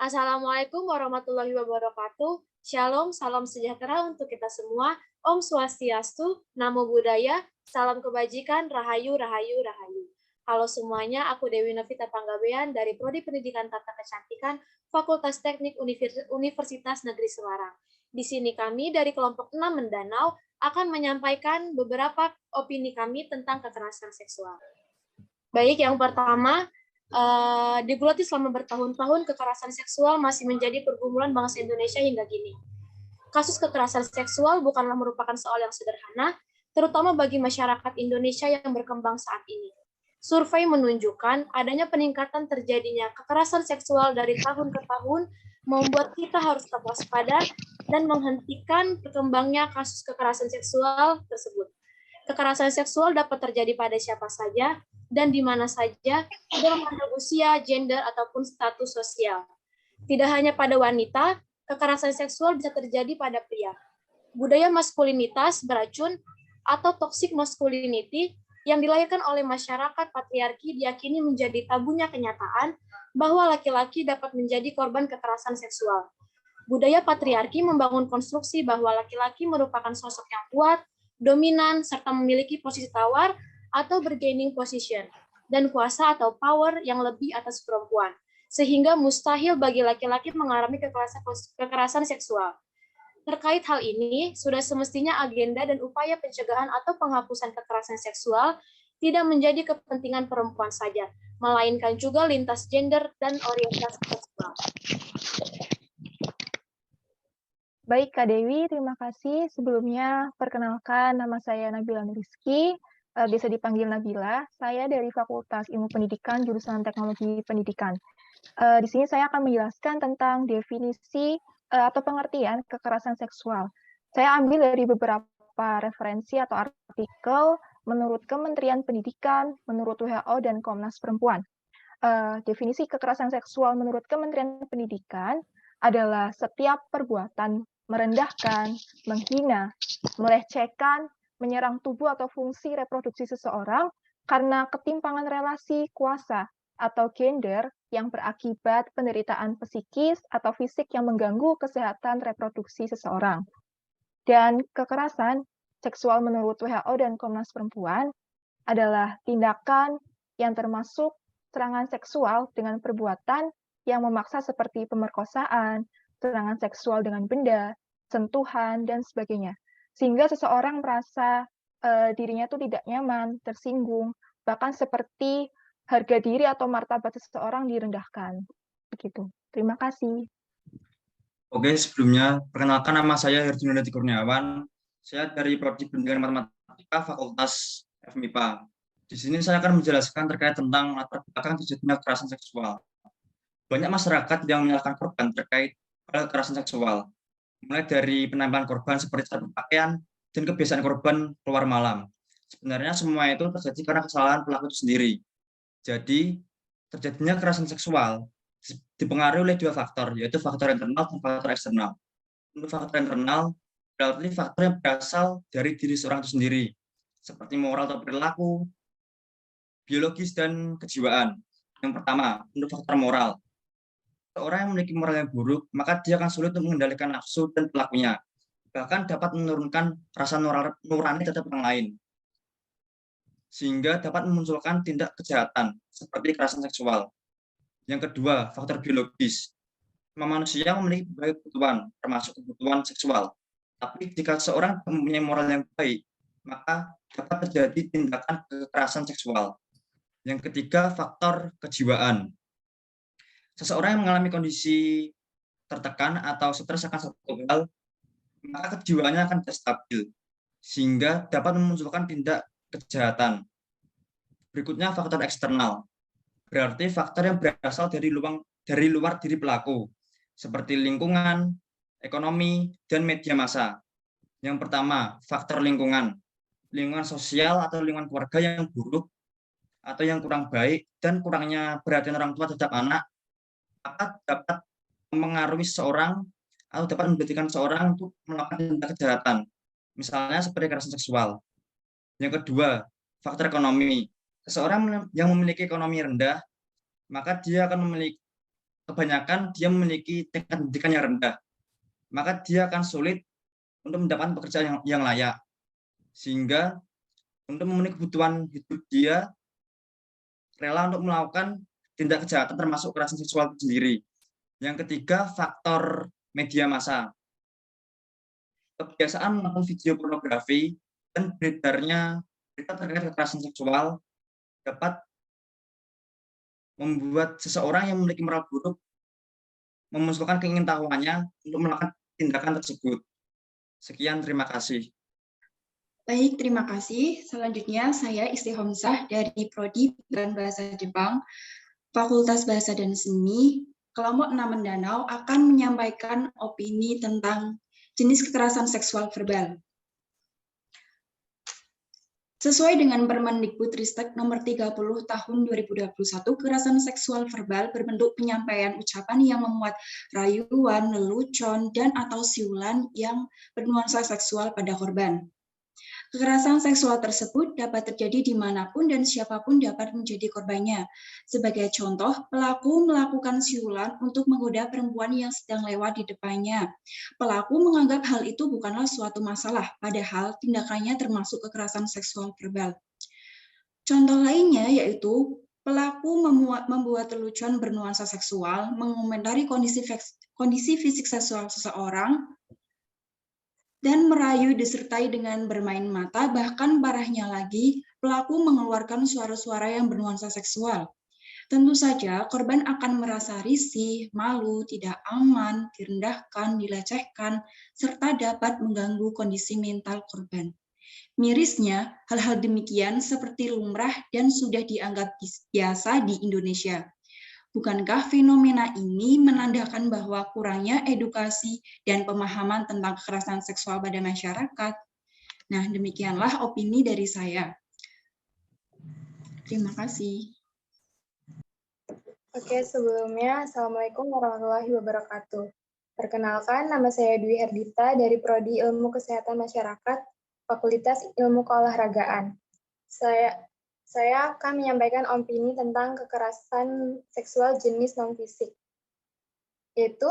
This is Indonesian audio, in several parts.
Assalamualaikum warahmatullahi wabarakatuh. Shalom, salam sejahtera untuk kita semua. Om Swastiastu, Namo Buddhaya, salam kebajikan, Rahayu, Rahayu, Rahayu. Halo semuanya, aku Dewi Novita Panggabean dari Prodi Pendidikan Tata Kecantikan, Fakultas Teknik Universitas Negeri Semarang. Di sini kami dari kelompok 6 Mendanau akan menyampaikan beberapa opini kami tentang kekerasan seksual. Baik, yang pertama, digeluti selama bertahun-tahun, kekerasan seksual masih menjadi pergumulan bangsa Indonesia hingga kini. Kasus kekerasan seksual bukanlah merupakan soal yang sederhana, terutama bagi masyarakat Indonesia yang berkembang saat ini. Survei menunjukkan adanya peningkatan terjadinya kekerasan seksual dari tahun ke tahun, membuat kita harus tetap waspada dan menghentikan berkembangnya kasus kekerasan seksual tersebut. Kekerasan seksual dapat terjadi pada siapa saja dan di mana saja, tidak memandang usia, gender, ataupun status sosial. Tidak hanya pada wanita, kekerasan seksual bisa terjadi pada pria. Budaya maskulinitas beracun atau toxic masculinity yang dilahirkan oleh masyarakat patriarki diyakini menjadi tabunya kenyataan bahwa laki-laki dapat menjadi korban kekerasan seksual. Budaya patriarki membangun konstruksi bahwa laki-laki merupakan sosok yang kuat, dominan, serta memiliki posisi tawar atau bargaining position, dan kuasa atau power yang lebih atas perempuan, sehingga mustahil bagi laki-laki mengalami kekerasan seksual. Terkait hal ini, sudah semestinya agenda dan upaya pencegahan atau penghapusan kekerasan seksual tidak menjadi kepentingan perempuan saja, melainkan juga lintas gender dan orientasi seksual. Baik, Kak Dewi, terima kasih. Sebelumnya, perkenalkan nama saya Nabila Nuriski, bisa dipanggil Nabila. Saya dari Fakultas Ilmu Pendidikan, jurusan Teknologi Pendidikan. Di sini saya akan menjelaskan tentang definisi atau pengertian kekerasan seksual. Saya ambil dari beberapa referensi atau artikel menurut Kementerian Pendidikan, menurut WHO, dan Komnas Perempuan. Definisi kekerasan seksual menurut Kementerian Pendidikan adalah setiap perbuatan merendahkan, menghina, melecehkan, menyerang tubuh atau fungsi reproduksi seseorang karena ketimpangan relasi kuasa atau gender yang berakibat penderitaan psikis atau fisik yang mengganggu kesehatan reproduksi seseorang. Dan kekerasan seksual menurut WHO dan Komnas Perempuan adalah tindakan yang termasuk serangan seksual dengan perbuatan yang memaksa seperti pemerkosaan, serangan seksual dengan benda, sentuhan, dan sebagainya. Sehingga seseorang merasa dirinya itu tidak nyaman, tersinggung, bahkan seperti harga diri atau martabat seseorang direndahkan. Begitu. Terima kasih. Oke, sebelumnya perkenalkan nama saya Herjunanda Kurniawan. Saya dari Prodi Pendidikan Matematika Fakultas FMIPA. Di sini saya akan menjelaskan terkait tentang latar belakang terjadinya kekerasan seksual. Banyak masyarakat yang menyalahkan korban terkait kekerasan seksual, mulai dari penampilan korban seperti cara berpakaian dan kebiasaan korban keluar malam. Sebenarnya semua itu terjadi karena kesalahan pelaku itu sendiri. Jadi, terjadinya kekerasan seksual dipengaruhi oleh dua faktor, yaitu faktor internal dan faktor eksternal. Untuk faktor internal, berarti faktor yang berasal dari diri seorang itu sendiri, seperti moral atau perilaku, biologis, dan kejiwaan. Yang pertama, untuk faktor moral. Seorang yang memiliki moral yang buruk, maka dia akan sulit untuk mengendalikan nafsu dan pelakunya, bahkan dapat menurunkan rasa nurani terhadap orang lain, sehingga dapat memunculkan tindak kejahatan seperti kekerasan seksual. Yang kedua, faktor biologis. Manusia memiliki berbagai kebutuhan, termasuk kebutuhan seksual. Tapi jika seorang mempunyai moral yang baik, maka dapat terjadi tindakan kekerasan seksual. Yang ketiga, faktor kejiwaan. Seseorang yang mengalami kondisi tertekan atau stres akan satu hal, maka kejiwaannya akan tidak stabil, sehingga dapat memunculkan tindak kejahatan. Berikutnya, faktor eksternal. Berarti faktor yang berasal dari luar diri pelaku, seperti lingkungan, ekonomi, dan media massa. Yang pertama, faktor lingkungan. Lingkungan sosial atau lingkungan keluarga yang buruk atau yang kurang baik dan kurangnya perhatian orang tua terhadap anak dapat mengaruhi seseorang atau dapat menjadikan seorang untuk melakukan tindak kejahatan, misalnya seperti kekerasan seksual. Yang kedua, faktor ekonomi. Seseorang yang memiliki ekonomi rendah, maka dia akan kebanyakan dia memiliki tingkat pendidikan yang rendah, maka dia akan sulit untuk mendapatkan pekerjaan yang layak. Sehingga untuk memenuhi kebutuhan hidup dia rela untuk melakukan tindak kejahatan termasuk kekerasan seksual itu sendiri. Yang ketiga, faktor media massa. Kebiasaan menonton video pornografi dan beredarnya berita terkait kekerasan seksual dapat membuat seseorang yang memiliki moral buruk memunculkan keingintahuannya untuk melakukan tindakan tersebut. Sekian, terima kasih. Baik, terima kasih. Selanjutnya saya Isti Homsah dari Prodi Pelajaran Bahasa Jepang, Fakultas Bahasa dan Seni, kelompok 6 Mendanau akan menyampaikan opini tentang jenis kekerasan seksual verbal. Sesuai dengan Permendikbudristek nomor 30 tahun 2021, kekerasan seksual verbal berbentuk penyampaian ucapan yang memuat rayuan, lelucon, dan atau siulan yang bernuansa seksual pada korban. Kekerasan seksual tersebut dapat terjadi dimanapun dan siapapun dapat menjadi korbannya. Sebagai contoh, pelaku melakukan siulan untuk menggoda perempuan yang sedang lewat di depannya. Pelaku menganggap hal itu bukanlah suatu masalah, padahal tindakannya termasuk kekerasan seksual verbal. Contoh lainnya yaitu pelaku membuat lelucon bernuansa seksual, mengomentari kondisi fisik seksual seseorang, dan merayu disertai dengan bermain mata, bahkan parahnya lagi, pelaku mengeluarkan suara-suara yang bernuansa seksual. Tentu saja, korban akan merasa risih, malu, tidak aman, direndahkan, dilecehkan, serta dapat mengganggu kondisi mental korban. Mirisnya, hal-hal demikian seperti lumrah dan sudah dianggap biasa di Indonesia. Bukankah fenomena ini menandakan bahwa kurangnya edukasi dan pemahaman tentang kekerasan seksual pada masyarakat? Nah, demikianlah opini dari saya. Terima kasih. Oke, sebelumnya, Assalamualaikum warahmatullahi wabarakatuh. Perkenalkan, nama saya Dwi Herdita dari Prodi Ilmu Kesehatan Masyarakat, Fakultas Ilmu Keolahragaan. Saya akan menyampaikan opini tentang kekerasan seksual jenis non-fisik, yaitu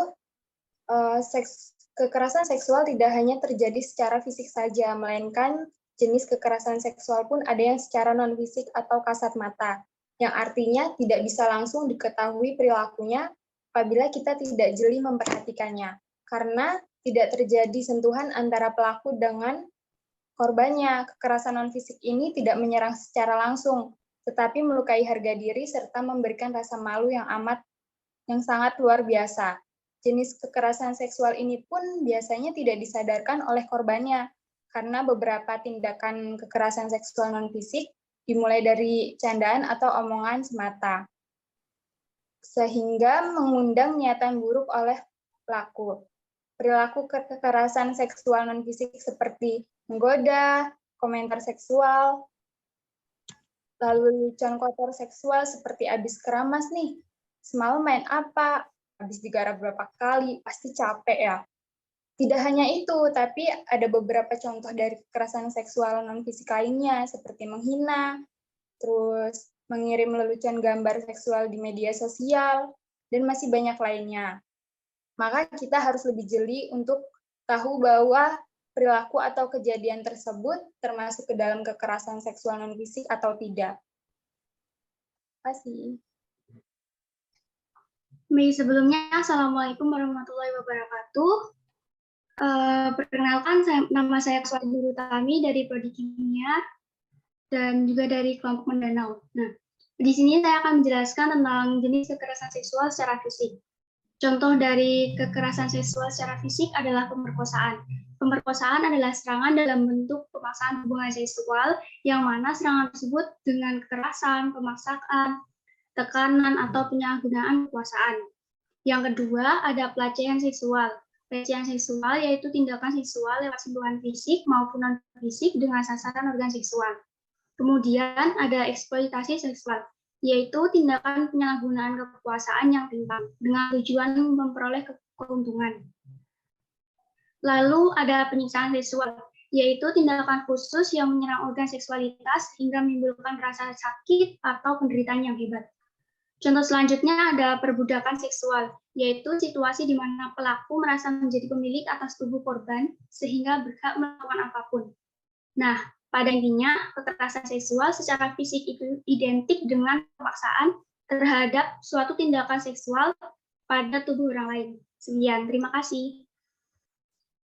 kekerasan seksual tidak hanya terjadi secara fisik saja, melainkan jenis kekerasan seksual pun ada yang secara non-fisik atau kasat mata, yang artinya tidak bisa langsung diketahui perilakunya apabila kita tidak jeli memperhatikannya, karena tidak terjadi sentuhan antara pelaku dengan korbannya. Kekerasan non-fisik ini tidak menyerang secara langsung, tetapi melukai harga diri serta memberikan rasa malu yang sangat luar biasa. Jenis kekerasan seksual ini pun biasanya tidak disadarkan oleh korbannya, karena beberapa tindakan kekerasan seksual non-fisik dimulai dari candaan atau omongan semata, sehingga mengundang niatan buruk oleh pelaku. Perilaku kekerasan seksual non-fisik seperti menggoda, komentar seksual, lalu lelucon kotor seksual seperti abis keramas nih, semalam main apa, abis digarap berapa kali, pasti capek ya. Tidak hanya itu, tapi ada beberapa contoh dari kekerasan seksual non-fisik lainnya, seperti menghina, terus mengirim lelucon gambar seksual di media sosial, dan masih banyak lainnya. Maka kita harus lebih jeli untuk tahu bahwa perilaku atau kejadian tersebut termasuk ke dalam kekerasan seksual non-fisik atau tidak. Terima kasih. Baik, sebelumnya Assalamualaikum warahmatullahi wabarakatuh. Perkenalkan, nama saya Kuswati Guru Tami dari Prodi Kimia dan juga dari kelompok Mendanau. Nah, di sini saya akan menjelaskan tentang jenis kekerasan seksual secara fisik. Contoh dari kekerasan seksual secara fisik adalah pemerkosaan. Pemerkosaan adalah serangan dalam bentuk pemaksaan hubungan seksual, yang mana serangan tersebut dengan kekerasan, pemaksaan, tekanan, atau penyalahgunaan kekuasaan. Yang kedua, ada pelecehan seksual. Pelecehan seksual yaitu tindakan seksual lewat sentuhan fisik maupun non-fisik dengan sasaran organ seksual. Kemudian ada eksploitasi seksual, yaitu tindakan penyalahgunaan kekuasaan yang timpang dengan tujuan memperoleh keuntungan. Lalu ada penyiksaan seksual, yaitu tindakan khusus yang menyerang organ seksualitas hingga menimbulkan rasa sakit atau penderitaan yang hebat. Contoh selanjutnya adalah perbudakan seksual, yaitu situasi di mana pelaku merasa menjadi pemilik atas tubuh korban sehingga berhak melakukan apapun. Nah, pada intinya, kekerasan seksual secara fisik itu identik dengan pemaksaan terhadap suatu tindakan seksual pada tubuh orang lain. Sekian, terima kasih.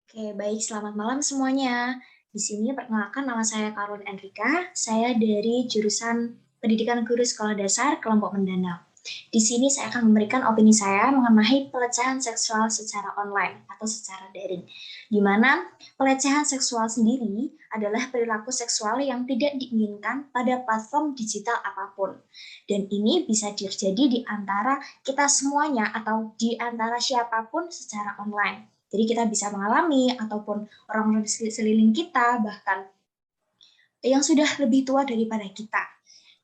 Oke, baik. Selamat malam semuanya. Di sini perkenalkan, nama saya Karun Enrika. Saya dari jurusan Pendidikan Guru Sekolah Dasar Kelompok Mendanau. Di sini saya akan memberikan opini saya mengenai pelecehan seksual secara online atau secara daring. Di mana pelecehan seksual sendiri adalah perilaku seksual yang tidak diinginkan pada platform digital apapun. Dan ini bisa terjadi di antara kita semuanya atau di antara siapapun secara online. Jadi kita bisa mengalami ataupun orang-orang di sekeliling kita, bahkan yang sudah lebih tua daripada kita.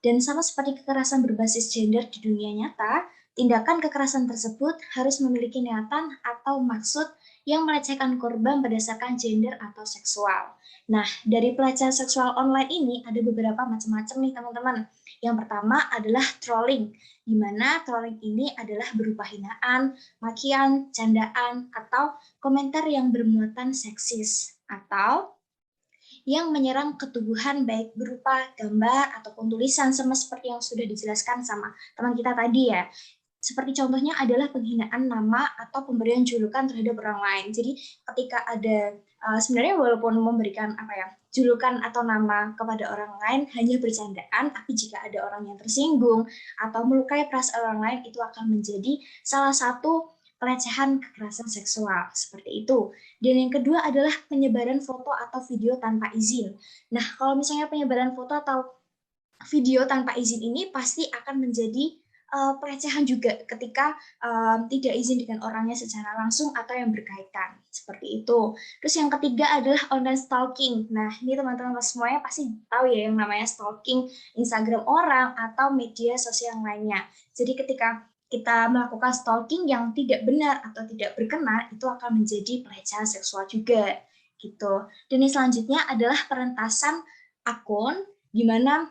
Dan sama seperti kekerasan berbasis gender di dunia nyata, tindakan kekerasan tersebut harus memiliki niatan atau maksud yang melecehkan korban berdasarkan gender atau seksual. Nah, dari pelecehan seksual online ini ada beberapa macam-macam nih teman-teman. Yang pertama adalah trolling, di mana trolling ini adalah berupa hinaan, makian, candaan, atau komentar yang bermuatan seksis, atau yang menyerang ketubuhan baik berupa gambar ataupun tulisan sama seperti yang sudah dijelaskan sama teman kita tadi ya. Seperti contohnya adalah penghinaan nama atau pemberian julukan terhadap orang lain. Jadi ketika ada sebenarnya walaupun memberikan julukan atau nama kepada orang lain hanya bercandaan, tapi jika ada orang yang tersinggung atau melukai perasaan orang lain itu akan menjadi salah satu pelecehan kekerasan seksual, seperti itu. Dan yang kedua adalah penyebaran foto atau video tanpa izin. Nah, kalau misalnya penyebaran foto atau video tanpa izin ini pasti akan menjadi pelecehan juga ketika tidak izin dengan orangnya secara langsung atau yang berkaitan, seperti itu. Terus yang ketiga adalah online stalking. Nah, ini teman-teman semuanya pasti tahu ya yang namanya stalking Instagram orang atau media sosial lainnya. Jadi ketika kita melakukan stalking yang tidak benar atau tidak berkenan, itu akan menjadi pelecehan seksual juga, gitu. Dan yang selanjutnya adalah peretasan akun, di mana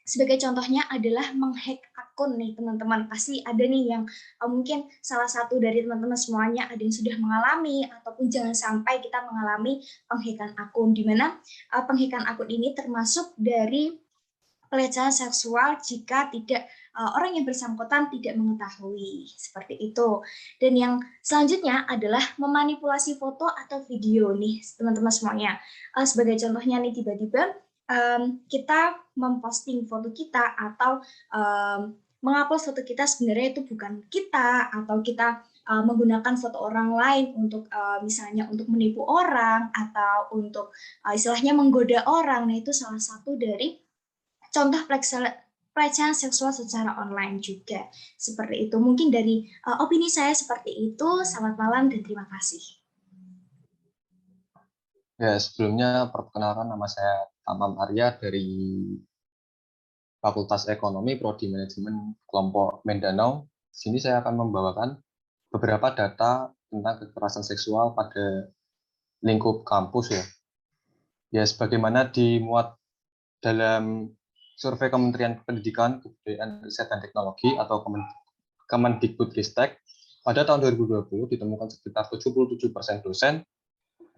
sebagai contohnya adalah menghack akun nih teman-teman. Pasti ada nih yang mungkin salah satu dari teman-teman semuanya ada yang sudah mengalami ataupun jangan sampai kita mengalami penghackan akun, di mana penghackan akun ini termasuk dari pelecehan seksual jika tidak orang yang bersangkutan tidak mengetahui, seperti itu. Dan yang selanjutnya adalah memanipulasi foto atau video nih teman-teman semuanya. Sebagai contohnya nih tiba-tiba kita memposting foto kita atau mengupload foto kita sebenarnya itu bukan kita, atau kita menggunakan foto orang lain untuk misalnya untuk menipu orang atau untuk istilahnya menggoda orang. Nah, itu salah satu dari contoh pelecehan seksual secara online juga. Seperti itu. Mungkin dari opini saya seperti itu. Selamat malam dan terima kasih. Ya, sebelumnya perkenalkan nama saya Tamam Arya dari Fakultas Ekonomi Prodi Manajemen Kelompok Mendanau. Di sini saya akan membawakan beberapa data tentang kekerasan seksual pada lingkup kampus ya. Ya, sebagaimana dimuat dalam survei Kementerian Pendidikan, Kebudayaan, Riset dan Teknologi atau Kemendikbudristek, pada tahun 2020 ditemukan sekitar 77% dosen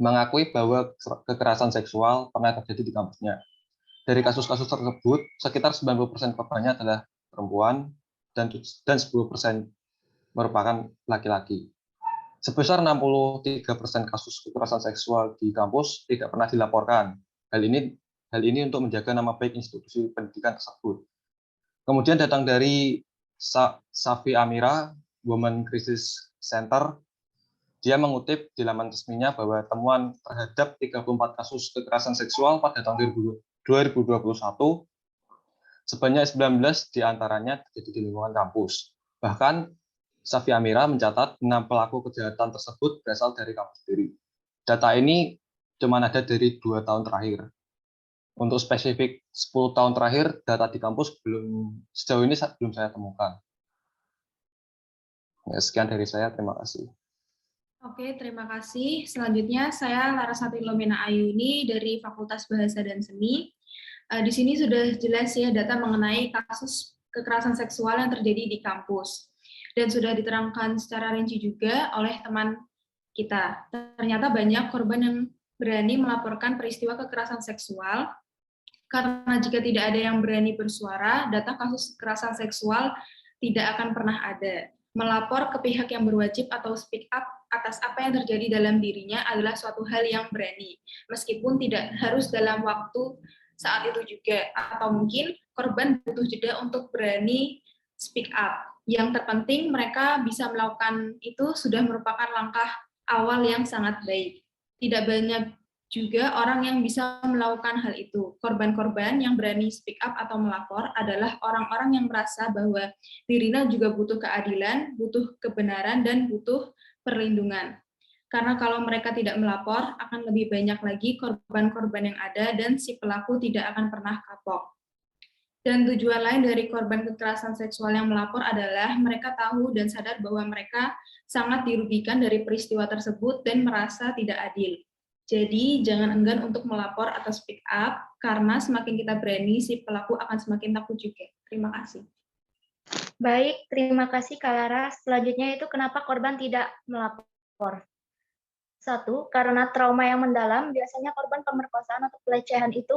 mengakui bahwa kekerasan seksual pernah terjadi di kampusnya. Dari kasus-kasus tersebut, sekitar 90% korbannya adalah perempuan dan 10% merupakan laki-laki. Sebesar 63% kasus kekerasan seksual di kampus tidak pernah dilaporkan. Hal ini untuk menjaga nama baik institusi pendidikan tersebut. Kemudian datang dari Safi Amira, Women Crisis Center. Dia mengutip di laman resminya bahwa temuan terhadap 34 kasus kekerasan seksual pada tahun 2021, sebanyak 19 diantaranya terjadi di lingkungan kampus. Bahkan, Safi Amira mencatat 6 pelaku kejahatan tersebut berasal dari kampus sendiri. Data ini cuma ada dari 2 tahun terakhir. Untuk spesifik 10 tahun terakhir, data di kampus sejauh ini belum saya temukan. Ya, sekian dari saya, terima kasih. Oke, terima kasih. Selanjutnya saya Larasati Lomena Ayuni dari Fakultas Bahasa dan Seni. Di sini sudah jelas ya data mengenai kasus kekerasan seksual yang terjadi di kampus. Dan sudah diterangkan secara rinci juga oleh teman kita. Ternyata banyak korban yang berani melaporkan peristiwa kekerasan seksual, karena jika tidak ada yang berani bersuara, data kasus kekerasan seksual tidak akan pernah ada. Melapor ke pihak yang berwajib atau speak up atas apa yang terjadi dalam dirinya adalah suatu hal yang berani, meskipun tidak harus dalam waktu saat itu juga, atau mungkin korban butuh jeda untuk berani speak up. Yang terpenting mereka bisa melakukan itu sudah merupakan langkah awal yang sangat baik. Tidak banyak juga orang yang bisa melakukan hal itu. Korban-korban yang berani speak up atau melapor adalah orang-orang yang merasa bahwa dirinya juga butuh keadilan, butuh kebenaran, dan butuh perlindungan. Karena kalau mereka tidak melapor, akan lebih banyak lagi korban-korban yang ada dan si pelaku tidak akan pernah kapok. Dan tujuan lain dari korban kekerasan seksual yang melapor adalah mereka tahu dan sadar bahwa mereka sangat dirugikan dari peristiwa tersebut dan merasa tidak adil. Jadi, jangan enggan untuk melapor atau speak up, karena semakin kita berani, si pelaku akan semakin takut juga. Terima kasih. Baik, terima kasih Kak Laras. Selanjutnya itu kenapa korban tidak melapor? 1. Karena trauma yang mendalam, biasanya korban pemerkosaan atau pelecehan itu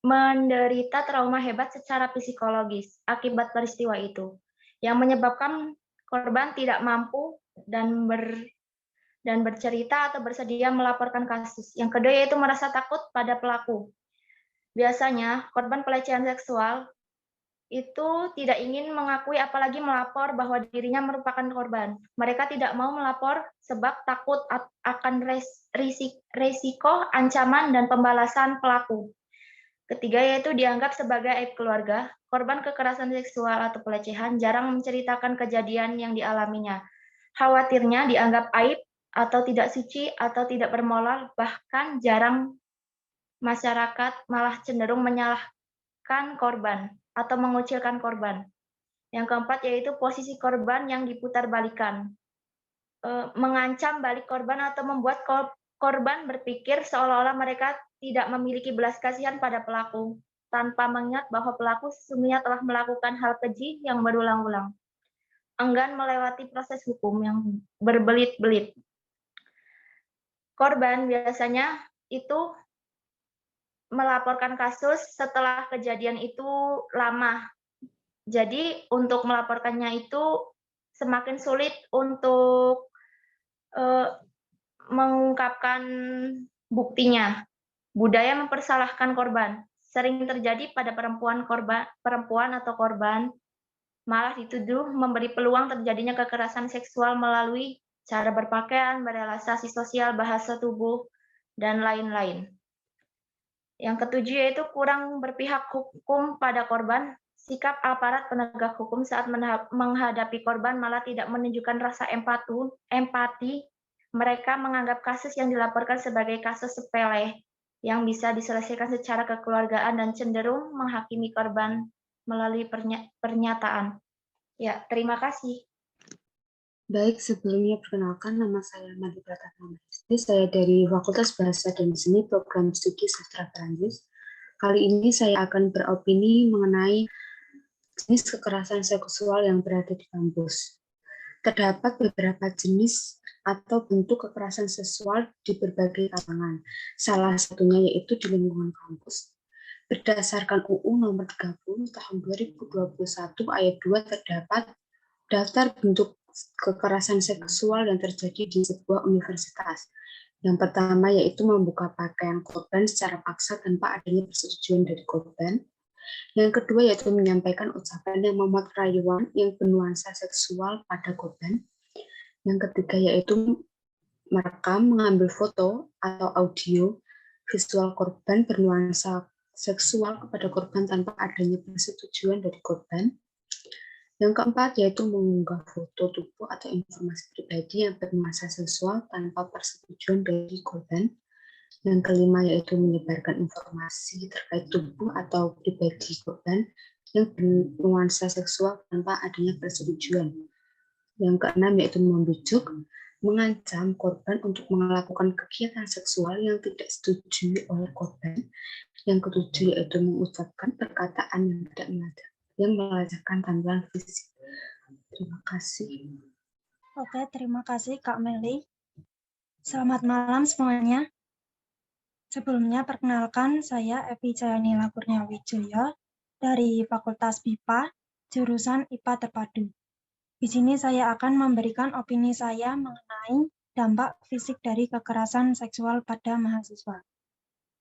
menderita trauma hebat secara psikologis akibat peristiwa itu, yang menyebabkan korban tidak mampu dan bercerita atau bersedia melaporkan kasus. Yang kedua yaitu merasa takut pada pelaku. Biasanya korban pelecehan seksual itu tidak ingin mengakui apalagi melapor bahwa dirinya merupakan korban. Mereka tidak mau melapor sebab takut akan risiko, ancaman, dan pembalasan pelaku. Ketiga yaitu dianggap sebagai aib keluarga. Korban kekerasan seksual atau pelecehan jarang menceritakan kejadian yang dialaminya. Khawatirnya dianggap aib atau tidak suci atau tidak bermoral, bahkan jarang masyarakat malah cenderung menyalahkan korban atau mengucilkan korban. Yang keempat yaitu posisi korban yang diputarbalikan, mengancam balik korban atau membuat korban berpikir seolah-olah mereka tidak memiliki belas kasihan pada pelaku, tanpa mengingat bahwa pelaku sesungguhnya telah melakukan hal keji yang berulang-ulang. Enggan melewati proses hukum yang berbelit-belit. Korban biasanya itu melaporkan kasus setelah kejadian itu lama. Jadi untuk melaporkannya itu semakin sulit untuk mengungkapkan buktinya. Budaya mempersalahkan korban sering terjadi pada perempuan atau korban malah dituduh memberi peluang terjadinya kekerasan seksual melalui cara berpakaian, berrelasi sosial, bahasa tubuh, dan lain-lain. Yang ketujuh yaitu kurang berpihak hukum pada korban. Sikap aparat penegak hukum saat menghadapi korban malah tidak menunjukkan rasa empati. Mereka menganggap kasus yang dilaporkan sebagai kasus sepele yang bisa diselesaikan secara kekeluargaan dan cenderung menghakimi korban melalui pernyataan. Ya, terima kasih. Baik, sebelumnya perkenalkan nama saya Madi Pratama. Saya dari Fakultas Bahasa dan Seni Program Studi Sastra Perancis. Kali ini saya akan beropini mengenai jenis kekerasan seksual yang berada di kampus. Terdapat beberapa jenis atau bentuk kekerasan seksual di berbagai kalangan. Salah satunya yaitu di lingkungan kampus. Berdasarkan UU Nomor 30 Tahun 2021 Ayat 2 terdapat daftar bentuk kekerasan seksual yang terjadi di sebuah universitas. Yang pertama yaitu membuka pakaian korban secara paksa tanpa adanya persetujuan dari korban. Yang kedua yaitu menyampaikan ucapan yang memuat rayuan yang bernuansa seksual pada korban. Yang ketiga yaitu merekam, mengambil foto atau audio visual korban bernuansa seksual kepada korban tanpa adanya persetujuan dari korban. Yang keempat yaitu mengunggah foto tubuh atau informasi pribadi yang bernuansa seksual tanpa persetujuan dari korban. Yang kelima yaitu menyebarkan informasi terkait tubuh atau pribadi korban yang bernuansa seksual tanpa adanya persetujuan. Yang keenam yaitu membujuk, mengancam korban untuk melakukan kegiatan seksual yang tidak disetujui oleh korban. Yang ketujuh yaitu mengucapkan perkataan yang tidak yang melecehkan tampilan fisik. Terima kasih. Oke, terima kasih Kak Meli. Selamat malam semuanya. Sebelumnya perkenalkan saya Evi Cayanila Kurniawijaya dari Fakultas BIPA, jurusan IPA Terpadu. Di sini saya akan memberikan opini saya mengenai dampak fisik dari kekerasan seksual pada mahasiswa.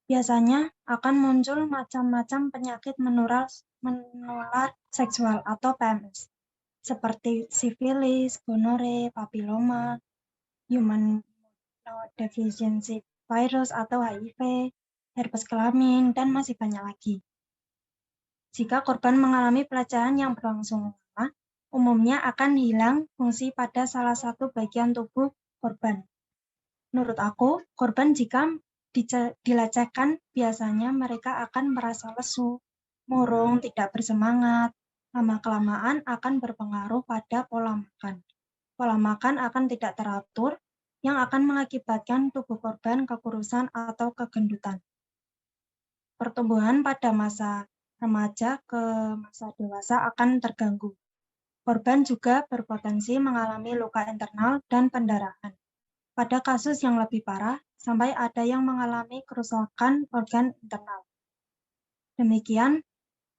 Biasanya akan muncul macam-macam penyakit menular seksual atau PMS, seperti sifilis, gonore, papiloma, human immunodeficiency virus atau HIV, herpes kelamin, dan masih banyak lagi. Jika korban mengalami pelecehan yang berlangsung lama, umumnya akan hilang fungsi pada salah satu bagian tubuh korban. Menurut aku, korban jika dilecehkan, biasanya mereka akan merasa lesu, murung, tidak bersemangat, lama-kelamaan akan berpengaruh pada pola makan. Pola makan akan tidak teratur, yang akan mengakibatkan tubuh korban kekurusan atau kegendutan. Pertumbuhan pada masa remaja ke masa dewasa akan terganggu. Korban juga berpotensi mengalami luka internal dan pendarahan. Pada kasus yang lebih parah, sampai ada yang mengalami kerusakan organ internal. Demikian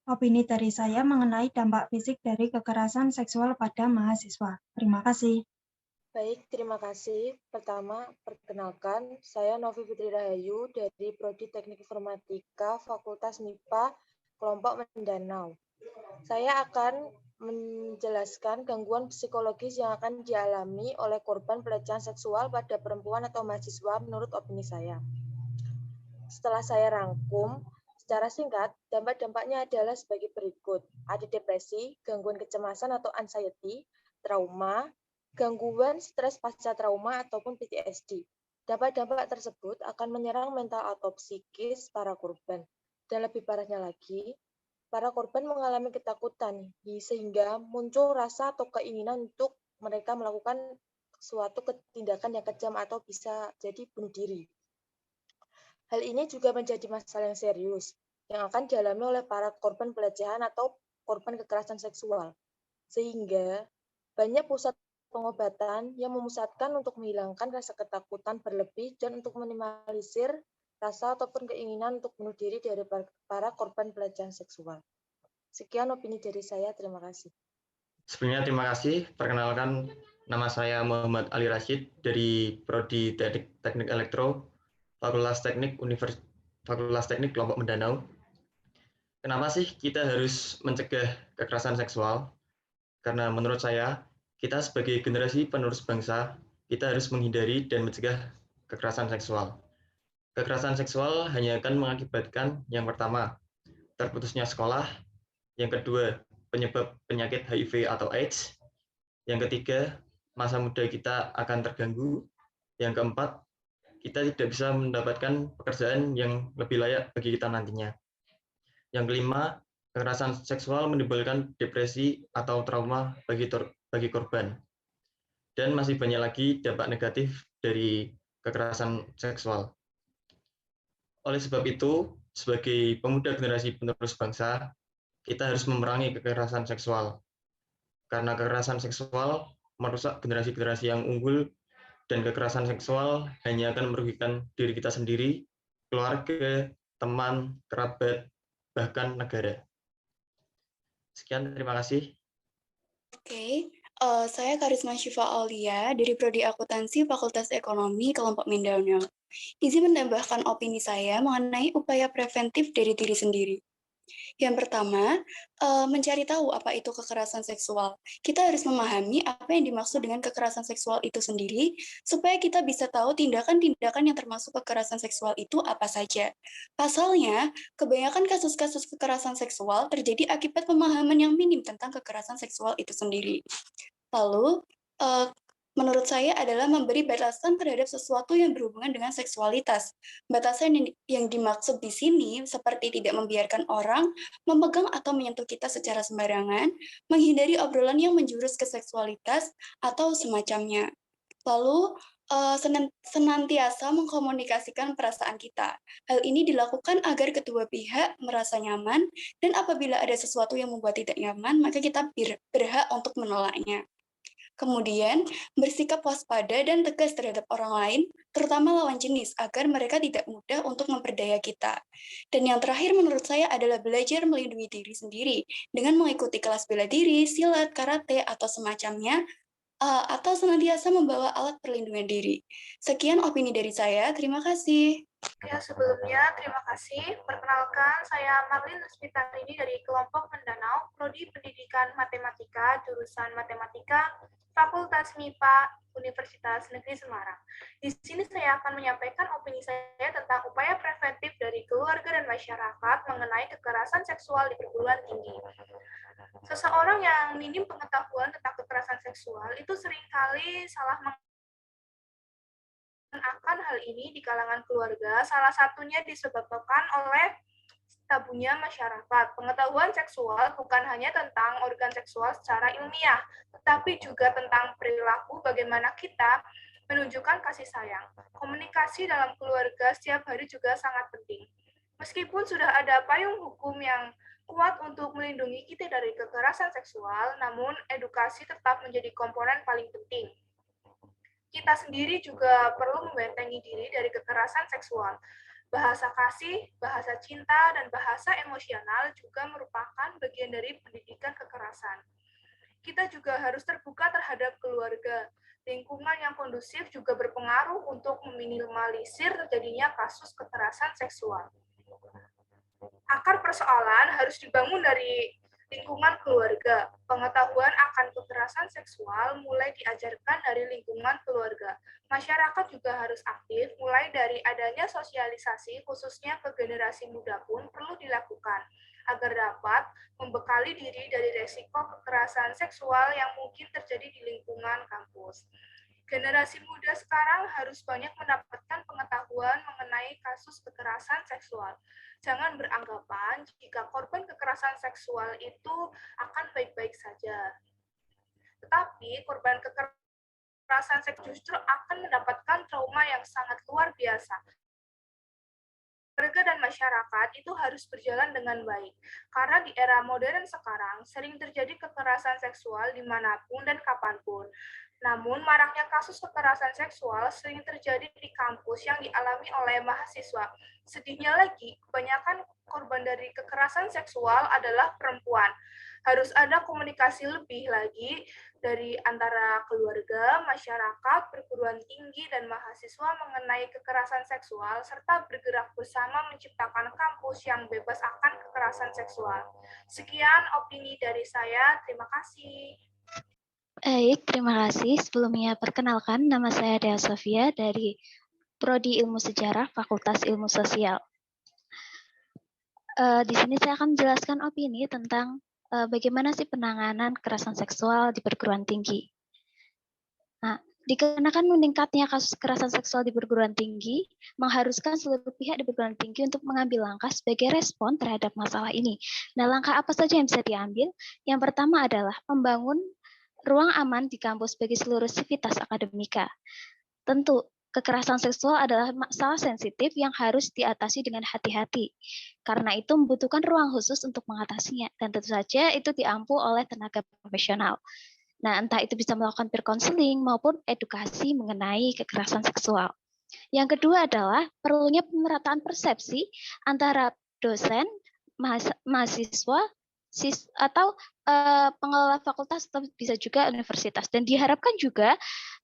opini dari saya mengenai dampak fisik dari kekerasan seksual pada mahasiswa. Terima kasih. Baik, terima kasih. Pertama, perkenalkan, saya Novi Fitri Rahayu dari Prodi Teknik Informatika Fakultas MIPA Kelompok Mendanau. Saya akan menjelaskan gangguan psikologis yang akan dialami oleh korban pelecehan seksual pada perempuan atau mahasiswa menurut opini saya. Setelah saya rangkum, secara singkat, dampak-dampaknya adalah sebagai berikut. Ada depresi, gangguan kecemasan atau anxiety, trauma, gangguan stres pasca trauma ataupun PTSD. Dampak-dampak tersebut akan menyerang mental atau psikis para korban. Dan lebih parahnya lagi, para korban mengalami ketakutan sehingga muncul rasa atau keinginan untuk mereka melakukan suatu tindakan yang kejam atau bisa jadi bunuh diri. Hal ini juga menjadi masalah yang serius yang akan dialami oleh para korban pelecehan atau korban kekerasan seksual. Sehingga banyak pusat pengobatan yang memusatkan untuk menghilangkan rasa ketakutan berlebih dan untuk meminimalisir rasa ataupun keinginan untuk bunuh diri dari para korban pelecehan seksual. Sekian opini dari saya, terima kasih. Sebelumnya terima kasih. Perkenalkan, nama saya Muhammad Ali Rashid dari Prodi Teknik Elektro, Fakultas Teknik Kelompok Mendanau. Kenapa sih kita harus mencegah kekerasan seksual? Karena menurut saya, kita sebagai generasi penerus bangsa, kita harus menghindari dan mencegah kekerasan seksual. Kekerasan seksual hanya akan mengakibatkan yang pertama, terputusnya sekolah, yang kedua, penyebab penyakit HIV atau AIDS, yang ketiga, masa muda kita akan terganggu, yang keempat, kita tidak bisa mendapatkan pekerjaan yang lebih layak bagi kita nantinya. Yang kelima, kekerasan seksual menimbulkan depresi atau trauma bagi korban. Dan masih banyak lagi dampak negatif dari kekerasan seksual. Oleh sebab itu, sebagai pemuda generasi penerus bangsa, kita harus memerangi kekerasan seksual. Karena kekerasan seksual merusak generasi-generasi yang unggul, dan kekerasan seksual hanya akan merugikan diri kita sendiri, keluarga, teman, kerabat, bahkan negara. Sekian, terima kasih. Oke, saya Karisma Syifa Aulia dari Prodi Akuntansi Fakultas Ekonomi Kelompok Mindanao. Izin menambahkan opini saya mengenai upaya preventif dari diri sendiri. Yang pertama, mencari tahu apa itu kekerasan seksual. Kita harus memahami apa yang dimaksud dengan kekerasan seksual itu sendiri, supaya kita bisa tahu tindakan-tindakan yang termasuk kekerasan seksual itu apa saja. Pasalnya, kebanyakan kasus-kasus kekerasan seksual terjadi akibat pemahaman yang minim tentang kekerasan seksual itu sendiri. Lalu, menurut saya adalah memberi batasan terhadap sesuatu yang berhubungan dengan seksualitas. Batasan yang dimaksud di sini seperti tidak membiarkan orang memegang atau menyentuh kita secara sembarangan, menghindari obrolan yang menjurus ke seksualitas, atau semacamnya. Lalu, senantiasa mengkomunikasikan perasaan kita. Hal ini dilakukan agar kedua pihak merasa nyaman, dan apabila ada sesuatu yang membuat tidak nyaman, maka kita berhak untuk menolaknya. Kemudian, bersikap waspada dan tegas terhadap orang lain, terutama lawan jenis, agar mereka tidak mudah untuk memperdaya kita. Dan yang terakhir menurut saya adalah belajar melindungi diri sendiri, dengan mengikuti kelas bela diri, silat, karate, atau semacamnya, atau senantiasa membawa alat perlindungan diri. Sekian opini dari saya, terima kasih. Ya, sebelumnya terima kasih. Perkenalkan, saya Marlin Resmitarini dari kelompok Mendanau, Prodi Pendidikan Matematika, jurusan Matematika, Fakultas MIPA, Universitas Negeri Semarang. Di sini saya akan menyampaikan opini saya tentang upaya preventif dari keluarga dan masyarakat mengenai kekerasan seksual di perguruan tinggi. Seseorang yang minim pengetahuan tentang kekerasan seksual itu seringkali salah akan hal ini di kalangan keluarga, salah satunya disebabkan oleh tabunya masyarakat. Pengetahuan seksual bukan hanya tentang organ seksual secara ilmiah, tetapi juga tentang perilaku bagaimana kita menunjukkan kasih sayang. Komunikasi dalam keluarga setiap hari juga sangat penting. Meskipun sudah ada payung hukum yang kuat untuk melindungi kita dari kekerasan seksual, namun edukasi tetap menjadi komponen paling penting. Kita sendiri juga perlu membentengi diri dari kekerasan seksual. Bahasa kasih, bahasa cinta, dan bahasa emosional juga merupakan bagian dari pendidikan kekerasan. Kita juga harus terbuka terhadap keluarga. Lingkungan yang kondusif juga berpengaruh untuk meminimalisir terjadinya kasus kekerasan seksual. Akar persoalan harus dibangun dari lingkungan keluarga. Pengetahuan akan kekerasan seksual mulai diajarkan dari lingkungan keluarga. Masyarakat juga harus aktif, mulai dari adanya sosialisasi, khususnya ke generasi muda pun perlu dilakukan, agar dapat membekali diri dari resiko kekerasan seksual yang mungkin terjadi di lingkungan kampus. Generasi muda sekarang harus banyak mendapatkan pengetahuan mengenai kasus kekerasan seksual. Jangan beranggapan jika korban kekerasan seksual itu akan baik-baik saja. Tetapi korban kekerasan seksual justru akan mendapatkan trauma yang sangat luar biasa. Keluarga dan masyarakat itu harus berjalan dengan baik. Karena di era modern sekarang sering terjadi kekerasan seksual dimanapun dan kapanpun. Namun, maraknya kasus kekerasan seksual sering terjadi di kampus yang dialami oleh mahasiswa. Sedihnya lagi, kebanyakan korban dari kekerasan seksual adalah perempuan. Harus ada komunikasi lebih lagi dari antara keluarga, masyarakat, perguruan tinggi, dan mahasiswa mengenai kekerasan seksual, serta bergerak bersama menciptakan kampus yang bebas akan kekerasan seksual. Sekian opini dari saya, terima kasih. Baik, terima kasih. Sebelumnya perkenalkan, nama saya Dea Sofia dari Prodi Ilmu Sejarah Fakultas Ilmu Sosial. Di sini saya akan menjelaskan opini tentang bagaimana sih penanganan kekerasan seksual di perguruan tinggi. Nah, dikarenakan meningkatnya kasus kekerasan seksual di perguruan tinggi, mengharuskan seluruh pihak di perguruan tinggi untuk mengambil langkah sebagai respon terhadap masalah ini. Nah, langkah apa saja yang bisa diambil? Yang pertama adalah membangun ruang aman di kampus bagi seluruh sivitas akademika. Tentu, kekerasan seksual adalah masalah sensitif yang harus diatasi dengan hati-hati. Karena itu membutuhkan ruang khusus untuk mengatasinya, dan tentu saja itu diampu oleh tenaga profesional. Nah, entah itu bisa melakukan peer counseling maupun edukasi mengenai kekerasan seksual. Yang kedua adalah perlunya pemerataan persepsi antara dosen, mahasiswa, atau pengelola fakultas atau bisa juga universitas, dan diharapkan juga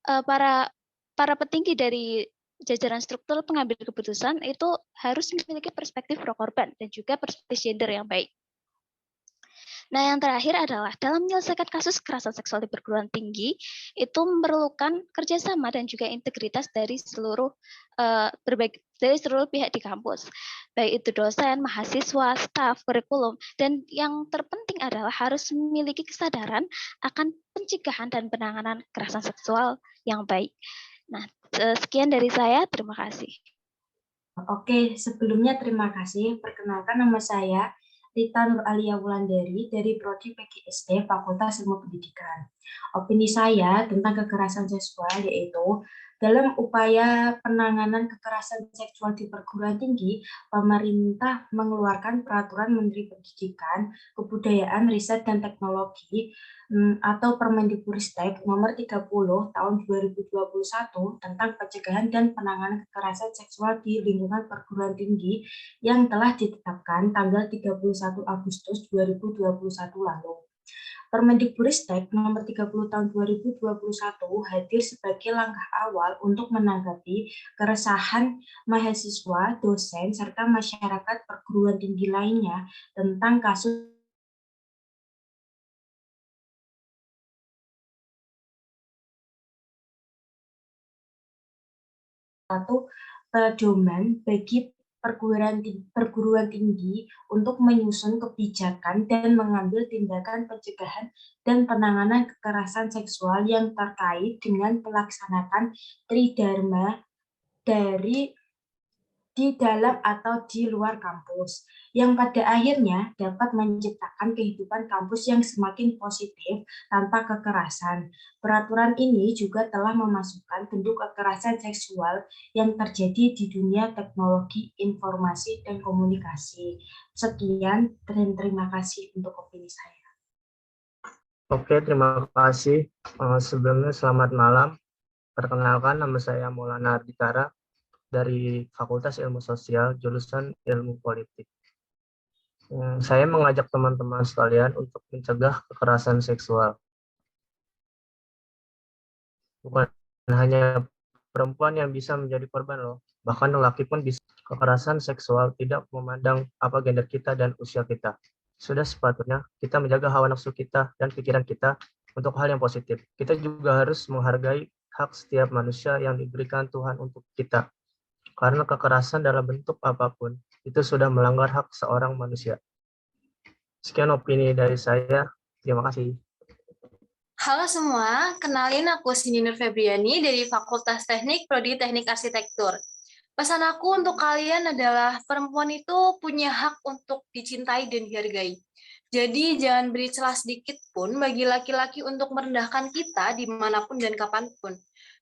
para petinggi dari jajaran struktur pengambil keputusan itu harus memiliki perspektif pro korban dan juga perspektif gender yang baik. Nah, yang terakhir adalah dalam menyelesaikan kasus kekerasan seksual di perguruan tinggi itu memerlukan kerjasama dan juga integritas dari seluruh pihak di kampus, baik itu dosen, mahasiswa, staf, kurikulum, dan yang terpenting adalah harus memiliki kesadaran akan pencegahan dan penanganan kekerasan seksual yang baik. Nah, sekian dari saya, terima kasih. Oke, sebelumnya terima kasih. Perkenalkan, nama saya Rita Nur Alia Wulandari dari Prodi PGSD Fakultas Ilmu Pendidikan. Opini saya tentang kekerasan seksual yaitu dalam upaya penanganan kekerasan seksual di perguruan tinggi, pemerintah mengeluarkan peraturan Menteri Pendidikan, Kebudayaan, Riset, dan Teknologi atau Permendikbudristek nomor 30 tahun 2021 tentang pencegahan dan penanganan kekerasan seksual di lingkungan perguruan tinggi yang telah ditetapkan tanggal 31 Agustus 2021 lalu. Permendikbudristek nomor 30 tahun 2021 hadir sebagai langkah awal untuk menanggapi keresahan mahasiswa, dosen, serta masyarakat perguruan tinggi lainnya tentang kasus satu pedoman bagi perguruan tinggi untuk menyusun kebijakan dan mengambil tindakan pencegahan dan penanganan kekerasan seksual yang terkait dengan pelaksanaan tridharma di dalam atau di luar kampus, yang pada akhirnya dapat menciptakan kehidupan kampus yang semakin positif tanpa kekerasan. Peraturan ini juga telah memasukkan bentuk kekerasan seksual yang terjadi di dunia teknologi, informasi, dan komunikasi. Sekian, dan terima kasih untuk opini saya. Oke, terima kasih. Sebelumnya selamat malam. Perkenalkan, nama saya Maulana Arditara dari Fakultas Ilmu Sosial, jurusan Ilmu Politik. Saya mengajak teman-teman sekalian untuk mencegah kekerasan seksual. Bukan hanya perempuan yang bisa menjadi korban loh, bahkan lelaki pun bisa. Kekerasan seksual tidak memandang apa gender kita dan usia kita. Sudah sepatutnya kita menjaga hawa nafsu kita dan pikiran kita untuk hal yang positif. Kita juga harus menghargai hak setiap manusia yang diberikan Tuhan untuk kita. Karena kekerasan dalam bentuk apapun, itu sudah melanggar hak seorang manusia. Sekian opini dari saya. Terima kasih. Halo semua, kenalin aku Cindy Nur Febriani dari Fakultas Teknik, Prodi Teknik Arsitektur. Pesan aku untuk kalian adalah perempuan itu punya hak untuk dicintai dan dihargai. Jadi jangan beri celah sedikit pun bagi laki-laki untuk merendahkan kita dimanapun dan kapanpun.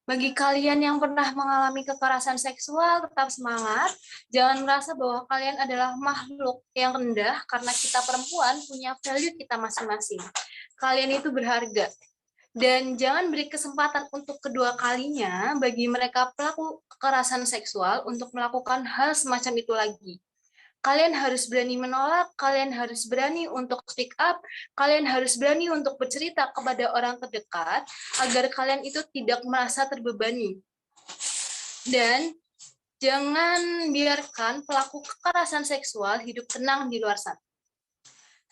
Bagi kalian yang pernah mengalami kekerasan seksual, tetap semangat. Jangan merasa bahwa kalian adalah makhluk yang rendah karena kita perempuan punya value kita masing-masing. Kalian itu berharga. Dan jangan beri kesempatan untuk kedua kalinya bagi mereka pelaku kekerasan seksual untuk melakukan hal semacam itu lagi. Kalian harus berani menolak, kalian harus berani untuk speak up, kalian harus berani untuk bercerita kepada orang terdekat agar kalian itu tidak merasa terbebani. Dan jangan biarkan pelaku kekerasan seksual hidup tenang di luar sana.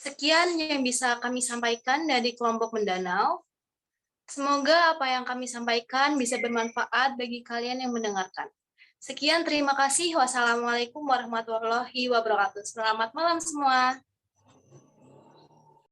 Sekian yang bisa kami sampaikan dari kelompok Mendanau. Semoga apa yang kami sampaikan bisa bermanfaat bagi kalian yang mendengarkan. Sekian, terima kasih. Wassalamualaikum warahmatullahi wabarakatuh. Selamat malam semua.